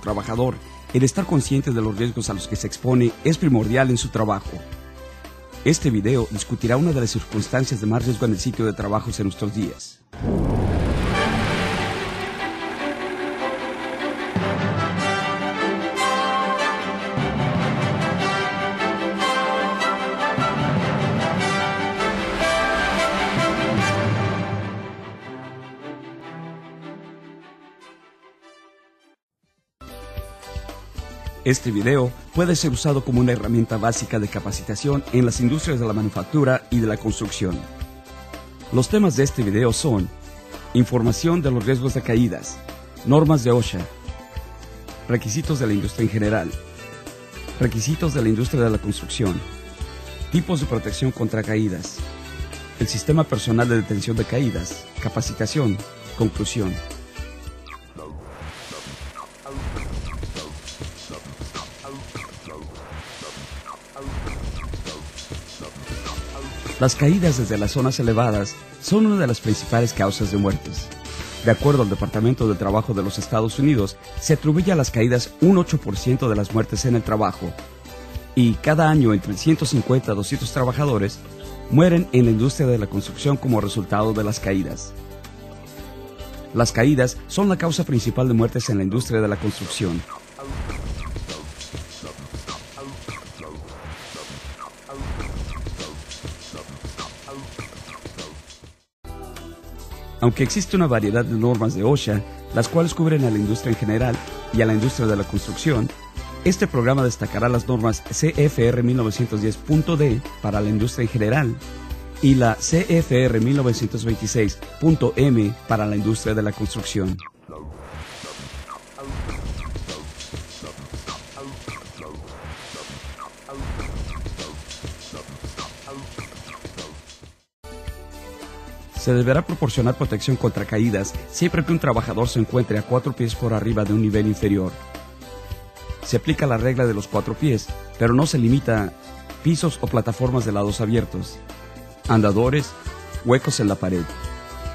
trabajador, el estar consciente de los riesgos a los que se expone es primordial en su trabajo. Este video discutirá una de las circunstancias de más riesgo en el sitio de trabajos en nuestros días. Este video puede ser usado como una herramienta básica de capacitación en las industrias de la manufactura y de la construcción. Los temas de este video son: información de los riesgos de caídas, normas de OSHA, requisitos de la industria en general, requisitos de la industria de la construcción, tipos de protección contra caídas, el sistema personal de detención de caídas, capacitación, conclusión. Las caídas desde las zonas elevadas son una de las principales causas de muertes. De acuerdo al Departamento del Trabajo de los Estados Unidos, se atribuye a las caídas un 8% de las muertes en el trabajo. Y cada año entre 150 a 200 trabajadores mueren en la industria de la construcción como resultado de las caídas. Las caídas son la causa principal de muertes en la industria de la construcción. Aunque existe una variedad de normas de OSHA, las cuales cubren a la industria en general y a la industria de la construcción, este programa destacará las normas CFR 1910.D para la industria en general y la CFR 1926.M para la industria de la construcción. Se deberá proporcionar protección contra caídas siempre que un trabajador se encuentre a 4 pies por arriba de un nivel inferior. Se aplica la regla de los 4 pies, pero no se limita a pisos o plataformas de lados abiertos, andadores, huecos en la pared.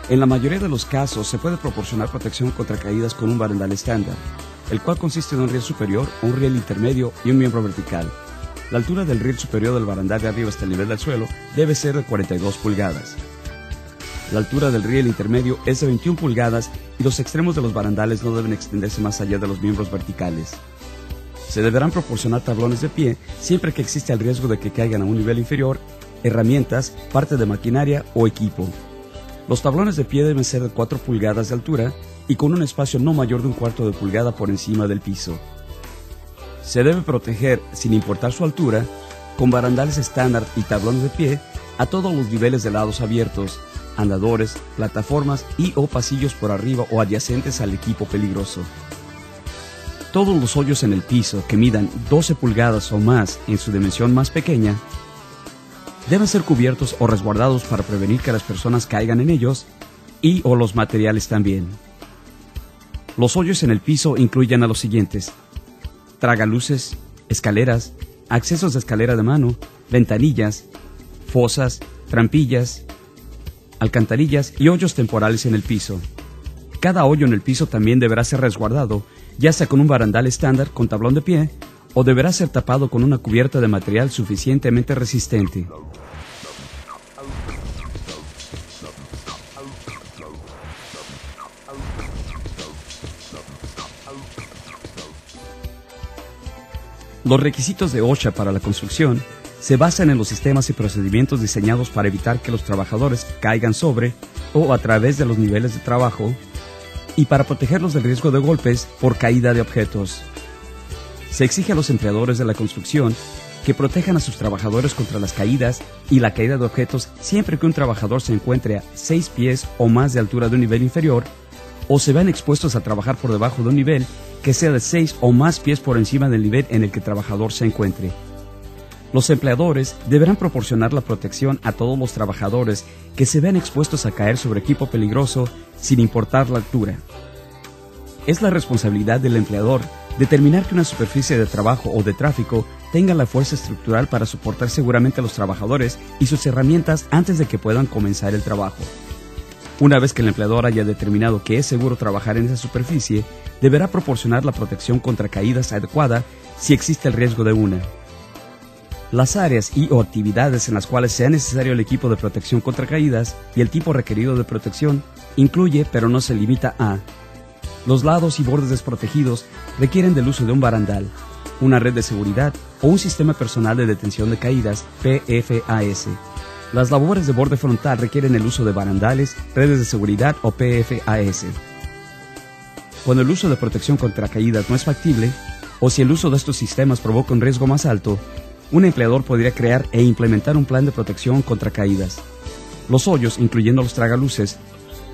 En la mayoría de los casos se puede proporcionar protección contra caídas con un barandal estándar, el cual consiste de un riel superior, un riel intermedio y un miembro vertical. La altura del riel superior del barandal de arriba hasta el nivel del suelo debe ser de 42 pulgadas. La altura del riel intermedio es de 21 pulgadas y los extremos de los barandales no deben extenderse más allá de los miembros verticales. Se deberán proporcionar tablones de pie siempre que exista el riesgo de que caigan a un nivel inferior, herramientas, parte de maquinaria o equipo. Los tablones de pie deben ser de 4 pulgadas de altura y con un espacio no mayor de 1/4 de pulgada por encima del piso. Se debe proteger, sin importar su altura, con barandales estándar y tablones de pie a todos los niveles de lados abiertos, andadores, plataformas y o pasillos por arriba o adyacentes al equipo peligroso. Todos los hoyos en el piso que midan 12 pulgadas o más en su dimensión más pequeña deben ser cubiertos o resguardados para prevenir que las personas caigan en ellos y o los materiales también. Los hoyos en el piso incluyen a los siguientes: tragaluces, escaleras, accesos de escalera de mano, ventanillas, fosas, trampillas, alcantarillas y hoyos temporales en el piso. Cada hoyo en el piso también deberá ser resguardado, ya sea con un barandal estándar con tablón de pie, o deberá ser tapado con una cubierta de material suficientemente resistente. Los requisitos de OSHA para la construcción se basan en los sistemas y procedimientos diseñados para evitar que los trabajadores caigan sobre o a través de los niveles de trabajo y para protegerlos del riesgo de golpes por caída de objetos. Se exige a los empleadores de la construcción que protejan a sus trabajadores contra las caídas y la caída de objetos siempre que un trabajador se encuentre a 6 pies o más de altura de un nivel inferior o se vean expuestos a trabajar por debajo de un nivel que sea de 6 o más pies por encima del nivel en el que el trabajador se encuentre. Los empleadores deberán proporcionar la protección a todos los trabajadores que se vean expuestos a caer sobre equipo peligroso sin importar la altura. Es la responsabilidad del empleador determinar que una superficie de trabajo o de tráfico tenga la fuerza estructural para soportar seguramente a los trabajadores y sus herramientas antes de que puedan comenzar el trabajo. Una vez que el empleador haya determinado que es seguro trabajar en esa superficie, deberá proporcionar la protección contra caídas adecuada si existe el riesgo de una. Las áreas y o actividades en las cuales sea necesario el equipo de protección contra caídas y el tipo requerido de protección incluye, pero no se limita a: los lados y bordes desprotegidos requieren del uso de un barandal, una red de seguridad o un sistema personal de detención de caídas, PFAS. Las labores de borde frontal requieren el uso de barandales, redes de seguridad o PFAS. Cuando el uso de protección contra caídas no es factible, o si el uso de estos sistemas provoca un riesgo más alto, un empleador podría crear e implementar un plan de protección contra caídas. Los hoyos, incluyendo los tragaluces,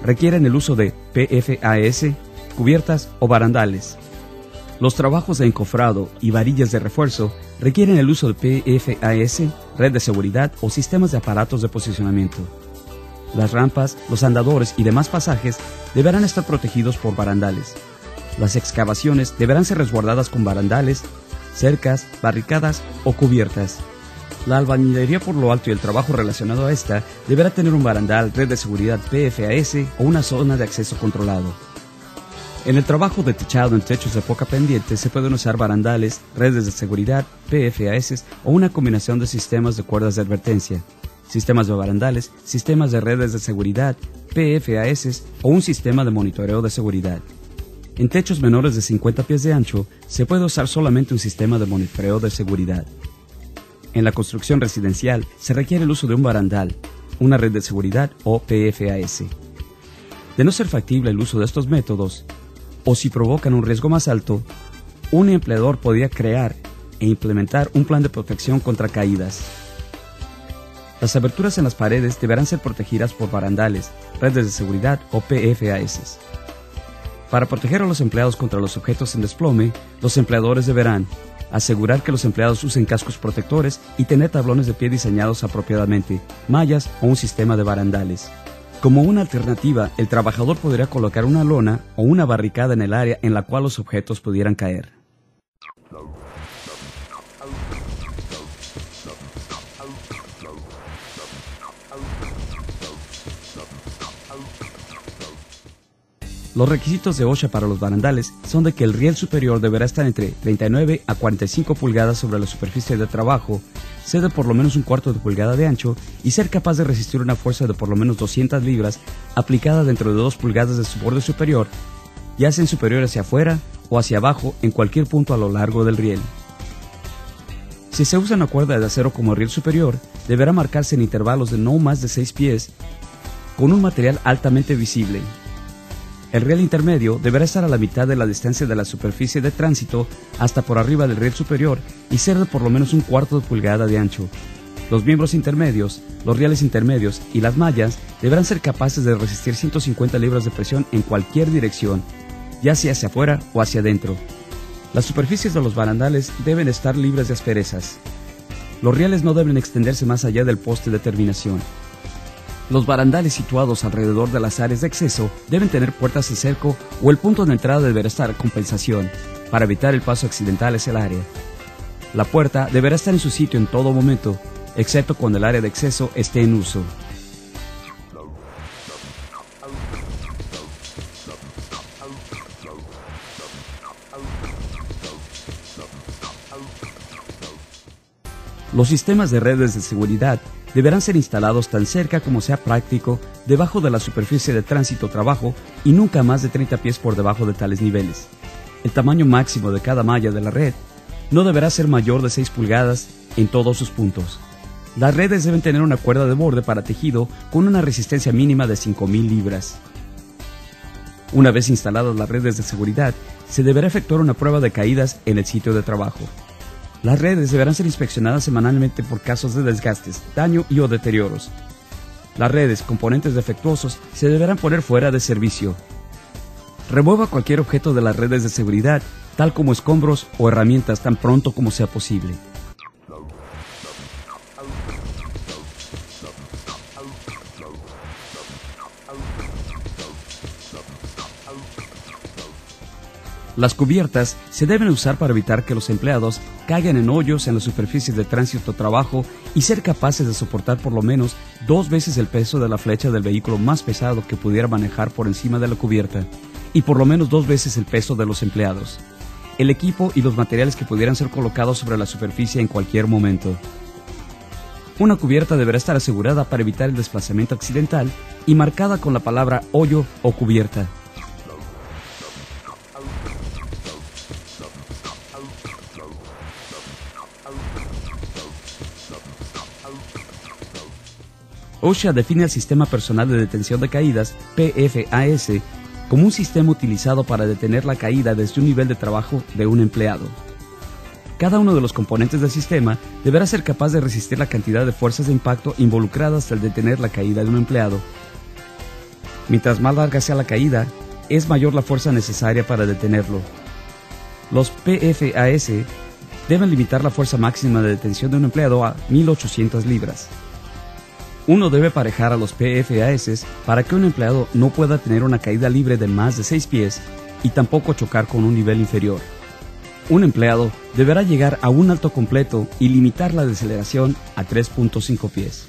requieren el uso de PFAS, cubiertas o barandales. Los trabajos de encofrado y varillas de refuerzo requieren el uso de PFAS, red de seguridad o sistemas de aparatos de posicionamiento. Las rampas, los andadores y demás pasajes deberán estar protegidos por barandales. Las excavaciones deberán ser resguardadas con barandales, cercas, barricadas o cubiertas. La albañilería por lo alto y el trabajo relacionado a esta deberá tener un barandal, red de seguridad PFAS o una zona de acceso controlado. En el trabajo de techado en techos de poca pendiente se pueden usar barandales, redes de seguridad, PFAS o una combinación de sistemas de cuerdas de advertencia, sistemas de barandales, sistemas de redes de seguridad, PFAS o un sistema de monitoreo de seguridad. En techos menores de 50 pies de ancho se puede usar solamente un sistema de monitoreo de seguridad. En la construcción residencial se requiere el uso de un barandal, una red de seguridad o PFAS. De no ser factible el uso de estos métodos, o si provocan un riesgo más alto, un empleador podría crear e implementar un plan de protección contra caídas. Las aberturas en las paredes deberán ser protegidas por barandales, redes de seguridad o PFAS. Para proteger a los empleados contra los objetos en desplome, los empleadores deberán asegurar que los empleados usen cascos protectores y tener tablones de pie diseñados apropiadamente, mallas o un sistema de barandales. Como una alternativa, el trabajador podría colocar una lona o una barricada en el área en la cual los objetos pudieran caer. Los requisitos de OSHA para los barandales son de que el riel superior deberá estar entre 39 a 45 pulgadas sobre la superficie de trabajo, ser de por lo menos un cuarto de pulgada de ancho y ser capaz de resistir una fuerza de por lo menos 200 libras aplicada dentro de 2 pulgadas de su borde superior, ya sea en superior hacia afuera o hacia abajo en cualquier punto a lo largo del riel. Si se usa una cuerda de acero como riel superior, deberá marcarse en intervalos de no más de 6 pies con un material altamente visible. El riel intermedio deberá estar a la mitad de la distancia de la superficie de tránsito hasta por arriba del riel superior y ser de por lo menos un cuarto de pulgada de ancho. Los miembros intermedios, los rieles intermedios y las mallas deberán ser capaces de resistir 150 libras de presión en cualquier dirección, ya sea hacia afuera o hacia adentro. Las superficies de los barandales deben estar libres de asperezas. Los rieles no deben extenderse más allá del poste de terminación. Los barandales situados alrededor de las áreas de acceso deben tener puertas de cerco o el punto de entrada deberá estar a compensación para evitar el paso accidental hacia el área. La puerta deberá estar en su sitio en todo momento, excepto cuando el área de acceso esté en uso. Los sistemas de redes de seguridad deberán ser instalados tan cerca como sea práctico debajo de la superficie de tránsito o trabajo y nunca más de 30 pies por debajo de tales niveles. El tamaño máximo de cada malla de la red no deberá ser mayor de 6 pulgadas en todos sus puntos. Las redes deben tener una cuerda de borde para tejido con una resistencia mínima de 5,000 libras. Una vez instaladas las redes de seguridad, se deberá efectuar una prueba de caídas en el sitio de trabajo. Las redes deberán ser inspeccionadas semanalmente por casos de desgastes, daño y o deterioros. Las redes, componentes defectuosos, se deberán poner fuera de servicio. Remueva cualquier objeto de las redes de seguridad, tal como escombros o herramientas tan pronto como sea posible. Las cubiertas se deben usar para evitar que los empleados caigan en hoyos en las superficies de tránsito o trabajo y ser capaces de soportar por lo menos 2 veces el peso de la flecha del vehículo más pesado que pudiera manejar por encima de la cubierta y por lo menos 2 veces el peso de los empleados. El equipo y los materiales que pudieran ser colocados sobre la superficie en cualquier momento. Una cubierta deberá estar asegurada para evitar el desplazamiento accidental y marcada con la palabra hoyo o cubierta. OSHA define el Sistema Personal de Detención de Caídas, PFAS, como un sistema utilizado para detener la caída desde un nivel de trabajo de un empleado. Cada uno de los componentes del sistema deberá ser capaz de resistir la cantidad de fuerzas de impacto involucradas al detener la caída de un empleado. Mientras más larga sea la caída, es mayor la fuerza necesaria para detenerlo. Los PFAS deben limitar la fuerza máxima de detención de un empleado a 1.800 libras. Uno debe parejar a los PFAS para que un empleado no pueda tener una caída libre de más de 6 pies y tampoco chocar con un nivel inferior. Un empleado deberá llegar a un alto completo y limitar la deceleración a 3.5 pies.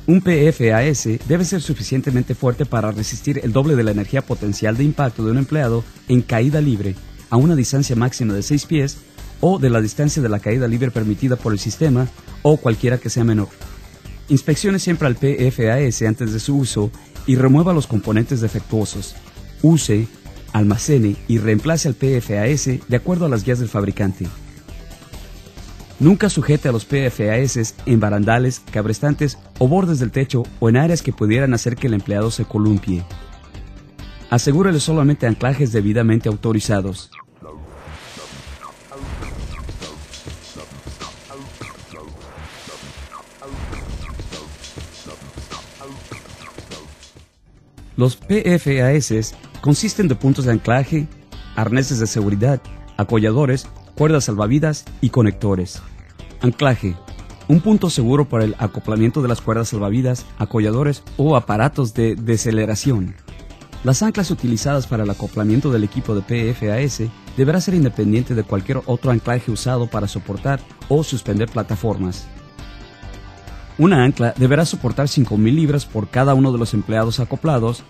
Un PFAS debe ser suficientemente fuerte para resistir el doble de la energía potencial de impacto de un empleado en caída libre a una distancia máxima de 6 pies o de la distancia de la caída libre permitida por el sistema o cualquiera que sea menor. Inspeccione siempre al PFAS antes de su uso y remueva los componentes defectuosos. Use, almacene y reemplace al PFAS de acuerdo a las guías del fabricante. Nunca sujete a los PFAS en barandales, cabrestantes o bordes del techo o en áreas que pudieran hacer que el empleado se columpie. Asegúrele solamente anclajes debidamente autorizados. Los PFAS consisten de puntos de anclaje, arneses de seguridad, acolladores, cuerdas salvavidas y conectores. Anclaje: un punto seguro para el acoplamiento de las cuerdas salvavidas, acolladores o aparatos de deceleración. Las anclas utilizadas para el acoplamiento del equipo de PFAS deberá ser independiente de cualquier otro anclaje usado para soportar o suspender plataformas. Una ancla deberá soportar 5.000 libras por cada uno de los empleados acoplados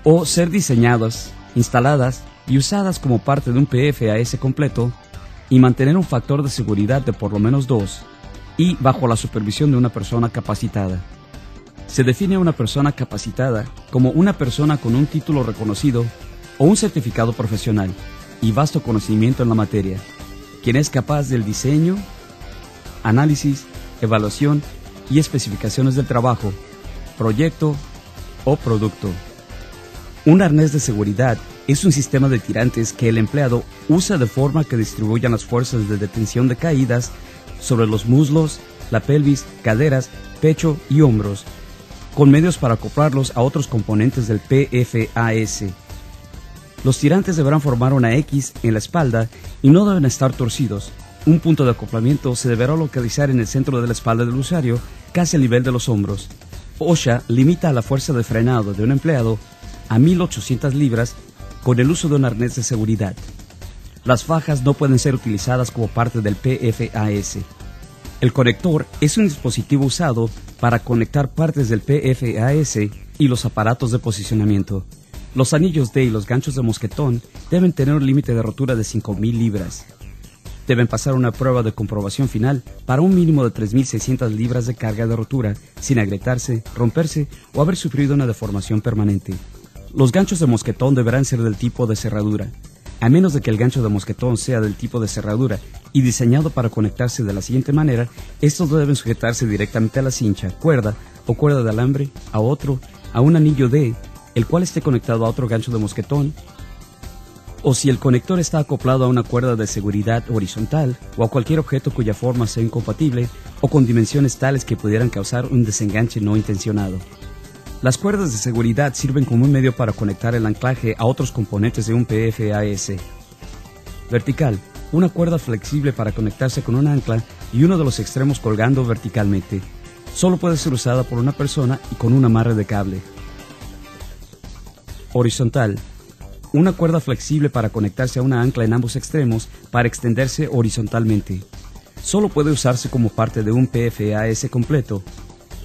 o ser diseñadas, instaladas y usadas como parte de un PFAS completo y mantener un factor de seguridad de por lo menos 2 y bajo la supervisión de una persona capacitada. Se define a una persona capacitada como una persona con un título reconocido o un certificado profesional y vasto conocimiento en la materia, quien es capaz del diseño, análisis, evaluación y especificaciones del trabajo, proyecto o producto. Un arnés de seguridad es un sistema de tirantes que el empleado usa de forma que distribuyan las fuerzas de detención de caídas sobre los muslos, la pelvis, caderas, pecho y hombros, con medios para acoplarlos a otros componentes del PFAS. Los tirantes deberán formar una X en la espalda y no deben estar torcidos. Un punto de acoplamiento se deberá localizar en el centro de la espalda del usuario, casi al nivel de los hombros. OSHA limita la fuerza de frenado de un empleado a 1.800 libras con el uso de un arnés de seguridad. Las fajas no pueden ser utilizadas como parte del PFAS. El conector es un dispositivo usado para conectar partes del PFAS y los aparatos de posicionamiento. Los anillos D y los ganchos de mosquetón deben tener un límite de rotura de 5.000 libras. Deben pasar una prueba de comprobación final para un mínimo de 3.600 libras de carga de rotura, sin agrietarse, romperse o haber sufrido una deformación permanente. Los ganchos de mosquetón deberán ser del tipo de cerradura. A menos de que el gancho de mosquetón sea del tipo de cerradura y diseñado para conectarse de la siguiente manera, estos no deben sujetarse directamente a la cincha, cuerda o cuerda de alambre, a un anillo D, el cual esté conectado a otro gancho de mosquetón, o si el conector está acoplado a una cuerda de seguridad horizontal o a cualquier objeto cuya forma sea incompatible o con dimensiones tales que pudieran causar un desenganche no intencionado. Las cuerdas de seguridad sirven como un medio para conectar el anclaje a otros componentes de un PFAS. Vertical: una cuerda flexible para conectarse con un ancla y uno de los extremos colgando verticalmente. Solo puede ser usada por una persona y con un amarre de cable. Horizontal: una cuerda flexible para conectarse a una ancla en ambos extremos para extenderse horizontalmente. Solo puede usarse como parte de un PFAS completo.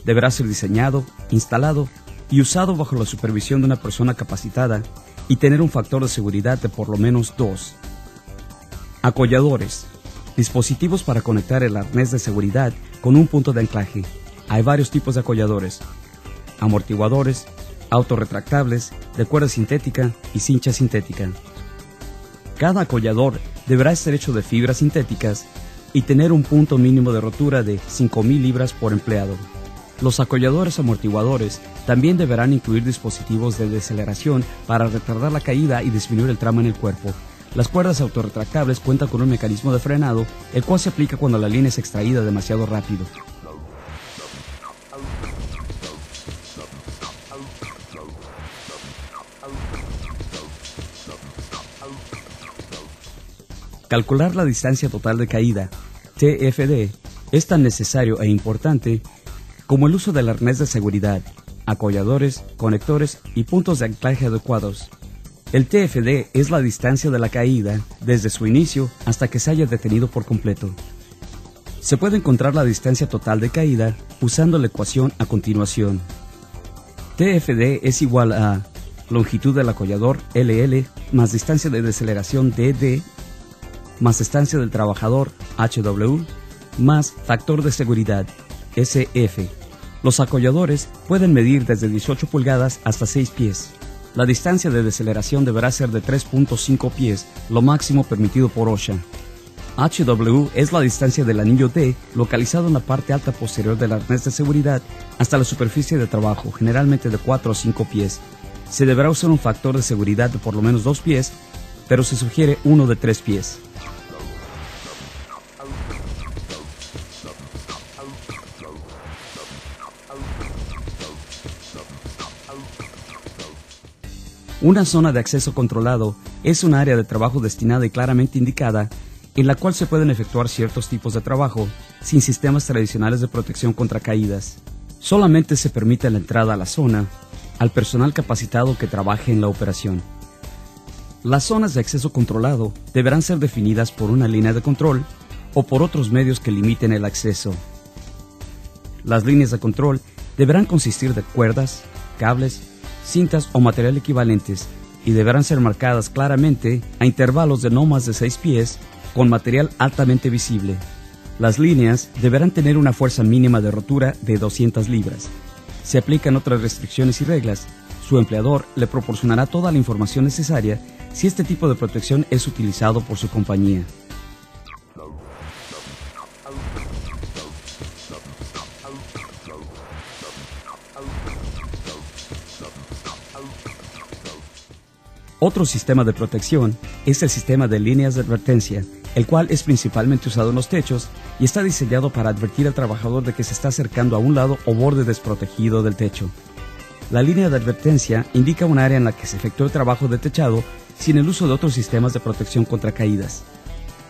Deberá ser diseñado, instalado y usado bajo la supervisión de una persona capacitada y tener un factor de seguridad de por lo menos 2. Acolladores. Dispositivos para conectar el arnés de seguridad con un punto de anclaje. Hay varios tipos de acolladores. Amortiguadores, autorretractables, de cuerda sintética y cincha sintética. Cada acollador deberá estar hecho de fibras sintéticas y tener un punto mínimo de rotura de 5.000 libras por empleado. Los acolladores amortiguadores también deberán incluir dispositivos de deceleración para retardar la caída y disminuir el tramo en el cuerpo. Las cuerdas autorretractables cuentan con un mecanismo de frenado, el cual se aplica cuando la línea es extraída demasiado rápido. Calcular la distancia total de caída, TFD, es tan necesario e importante como el uso del arnés de seguridad, acolladores, conectores y puntos de anclaje adecuados. El TFD es la distancia de la caída desde su inicio hasta que se haya detenido por completo. Se puede encontrar la distancia total de caída usando la ecuación a continuación. TFD es igual a longitud del acollador LL más distancia de deceleración DD más distancia del trabajador HW más factor de seguridad SF. Los acolladores pueden medir desde 18 pulgadas hasta 6 pies. La distancia de deceleración deberá ser de 3.5 pies, lo máximo permitido por OSHA. HW es la distancia del anillo D localizado en la parte alta posterior del arnés de seguridad hasta la superficie de trabajo, generalmente de 4 o 5 pies. Se deberá usar un factor de seguridad de por lo menos 2 pies, pero se sugiere uno de 3 pies. Una zona de acceso controlado es un área de trabajo destinada y claramente indicada en la cual se pueden efectuar ciertos tipos de trabajo sin sistemas tradicionales de protección contra caídas. Solamente se permite la entrada a la zona al personal capacitado que trabaje en la operación. Las zonas de acceso controlado deberán ser definidas por una línea de control o por otros medios que limiten el acceso. Las líneas de control deberán consistir de cuerdas, cables, cintas o material equivalentes y deberán ser marcadas claramente a intervalos de no más de 6 pies con material altamente visible. Las líneas deberán tener una fuerza mínima de rotura de 200 libras. Se aplican otras restricciones y reglas. Su empleador le proporcionará toda la información necesaria si este tipo de protección es utilizado por su compañía. Otro sistema de protección es el sistema de líneas de advertencia, el cual es principalmente usado en los techos y está diseñado para advertir al trabajador de que se está acercando a un lado o borde desprotegido del techo. La línea de advertencia indica un área en la que se efectúa el trabajo de techado sin el uso de otros sistemas de protección contra caídas.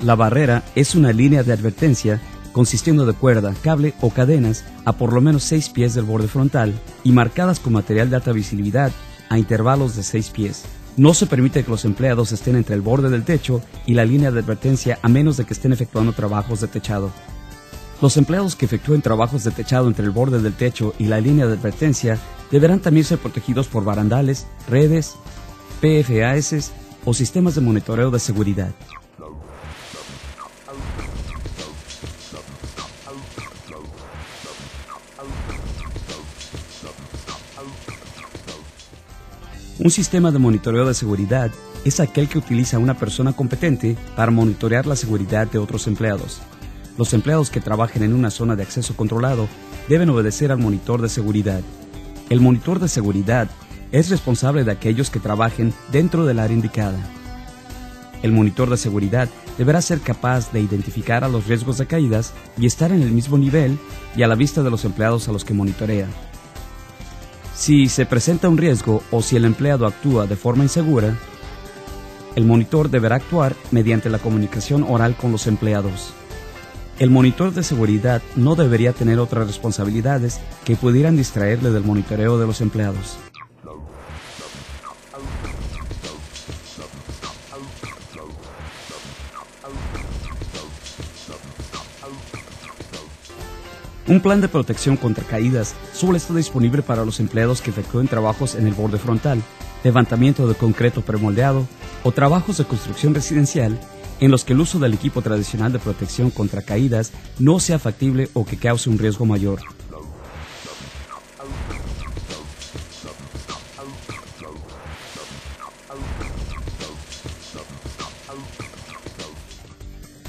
La barrera es una línea de advertencia consistiendo de cuerda, cable o cadenas a por lo menos 6 pies del borde frontal y marcadas con material de alta visibilidad a intervalos de 6 pies. No se permite que los empleados estén entre el borde del techo y la línea de advertencia a menos de que estén efectuando trabajos de techado. Los empleados que efectúen trabajos de techado entre el borde del techo y la línea de advertencia deberán también ser protegidos por barandales, redes, PFAS o sistemas de monitoreo de seguridad. Un sistema de monitoreo de seguridad es aquel que utiliza una persona competente para monitorear la seguridad de otros empleados. Los empleados que trabajen en una zona de acceso controlado deben obedecer al monitor de seguridad. El monitor de seguridad es responsable de aquellos que trabajen dentro del área indicada. El monitor de seguridad deberá ser capaz de identificar a los riesgos de caídas y estar en el mismo nivel y a la vista de los empleados a los que monitorea. Si se presenta un riesgo o si el empleado actúa de forma insegura, el monitor deberá actuar mediante la comunicación oral con los empleados. El monitor de seguridad no debería tener otras responsabilidades que pudieran distraerle del monitoreo de los empleados. Un plan de protección contra caídas solo está disponible para los empleados que efectúen trabajos en el borde frontal, levantamiento de concreto premoldeado o trabajos de construcción residencial en los que el uso del equipo tradicional de protección contra caídas no sea factible o que cause un riesgo mayor.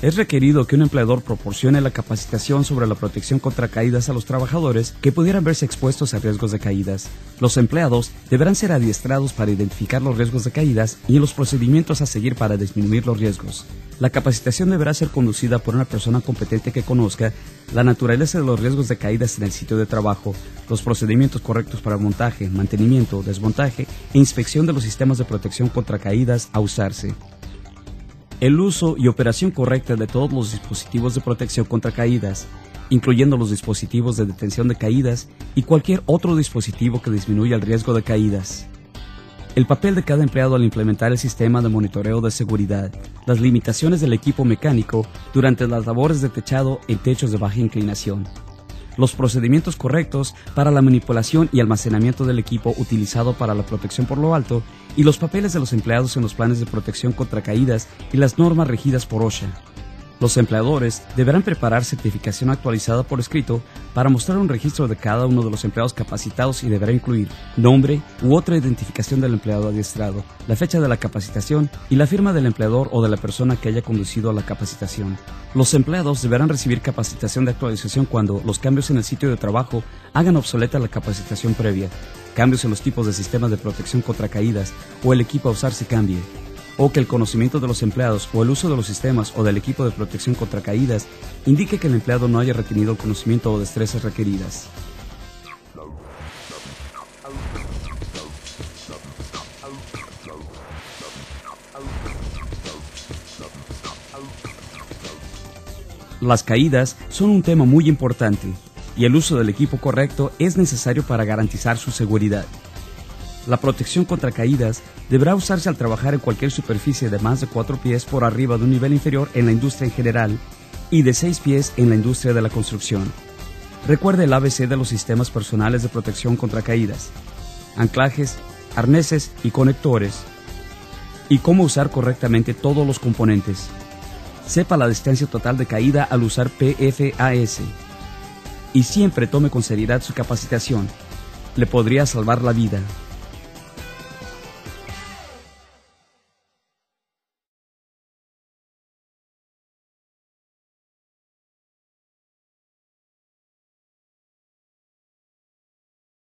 Es requerido que un empleador proporcione la capacitación sobre la protección contra caídas a los trabajadores que pudieran verse expuestos a riesgos de caídas. Los empleados deberán ser adiestrados para identificar los riesgos de caídas y los procedimientos a seguir para disminuir los riesgos. La capacitación deberá ser conducida por una persona competente que conozca la naturaleza de los riesgos de caídas en el sitio de trabajo, los procedimientos correctos para montaje, mantenimiento, desmontaje e inspección de los sistemas de protección contra caídas a usarse. El uso y operación correcta de todos los dispositivos de protección contra caídas, incluyendo los dispositivos de detención de caídas y cualquier otro dispositivo que disminuya el riesgo de caídas. El papel de cada empleado al implementar el sistema de monitoreo de seguridad, las limitaciones del equipo mecánico durante las labores de techado en techos de baja inclinación, los procedimientos correctos para la manipulación y almacenamiento del equipo utilizado para la protección por lo alto y los papeles de los empleados en los planes de protección contra caídas y las normas regidas por OSHA. Los empleadores deberán preparar certificación actualizada por escrito para mostrar un registro de cada uno de los empleados capacitados y deberá incluir nombre u otra identificación del empleado adiestrado, la fecha de la capacitación y la firma del empleador o de la persona que haya conducido a la capacitación. Los empleados deberán recibir capacitación de actualización cuando los cambios en el sitio de trabajo hagan obsoleta la capacitación previa, cambios en los tipos de sistemas de protección contra caídas o el equipo a usar se cambie, o que el conocimiento de los empleados o el uso de los sistemas o del equipo de protección contra caídas indique que el empleado no haya retenido el conocimiento o destrezas requeridas. Las caídas son un tema muy importante y el uso del equipo correcto es necesario para garantizar su seguridad. La protección contra caídas deberá usarse al trabajar en cualquier superficie de más de 4 pies por arriba de un nivel inferior en la industria en general y de 6 pies en la industria de la construcción. Recuerde el ABC de los sistemas personales de protección contra caídas, anclajes, arneses y conectores, y cómo usar correctamente todos los componentes. Sepa la distancia total de caída al usar PFAS y siempre tome con seriedad su capacitación. Le podría salvar la vida.